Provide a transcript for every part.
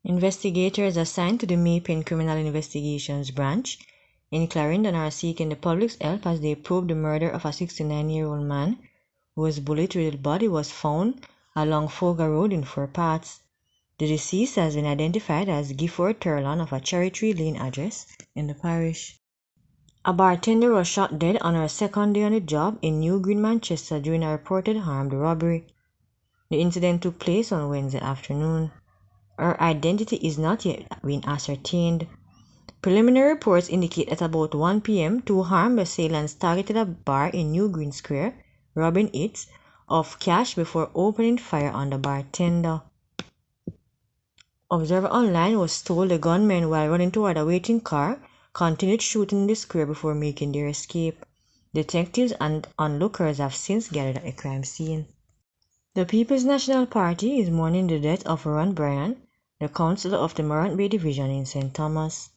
Investigators assigned to the Maypen Criminal Investigations Branch in Clarendon are seeking the public's help as they probe the murder of a 69-year-old man whose bullet-riddled body was found along Fogar Road in Four Parts. The deceased has been identified as Gifford Turlon of a Cherry Tree Lane address in the parish. A bartender was shot dead on her second day on the job in New Green, Manchester during a reported armed robbery. The incident took place on Wednesday afternoon. Her identity is not yet been ascertained. Preliminary reports indicate at about 1 p.m. two armed assailants targeted a bar in New Green Square, robbing it of cash before opening fire on the bartender. Observer Online was told the gunmen, while running toward a waiting car, continued shooting in the square before making their escape. Detectives and onlookers have since gathered at the crime scene. The People's National Party is mourning the death of Ron Bryan, the councillor of the Morant Bay Division in St. Thomas.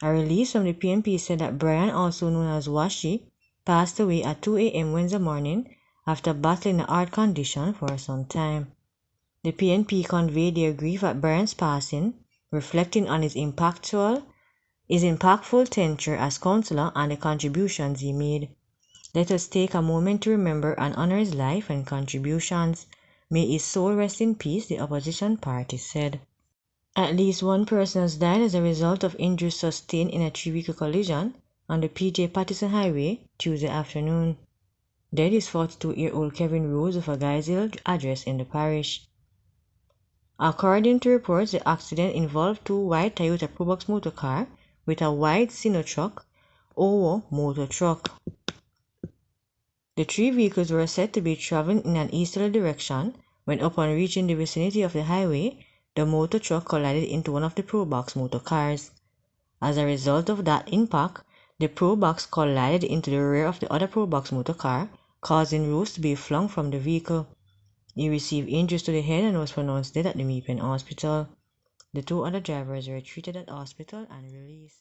A release from the PNP said that Bryan, also known as Washi, passed away at 2 a.m. Wednesday morning after battling a heart condition for some time. The PNP conveyed their grief at Bryan's passing, reflecting on his impactful tenure as councillor and the contributions he made. Let us take a moment to remember and honor his life and contributions. May his soul rest in peace, the opposition party said. At least one person has died as a result of injuries sustained in a three-vehicle collision on the P.J. Patterson Highway Tuesday afternoon. Dead is 42-year-old Kevin Rose of a Guyshill address in the parish. According to reports, the accident involved two white Toyota Probox motor car with a white Sinotruk Owo motor truck. The three vehicles were said to be traveling in an easterly direction when, upon reaching the vicinity of the highway, the motor truck collided into one of the Probox motor cars. As a result of that impact, the Probox collided into the rear of the other Probox motor car, causing Rose to be flung from the vehicle. He received injuries to the head and was pronounced dead at the Maypen Hospital. The two other drivers were treated at hospital and released.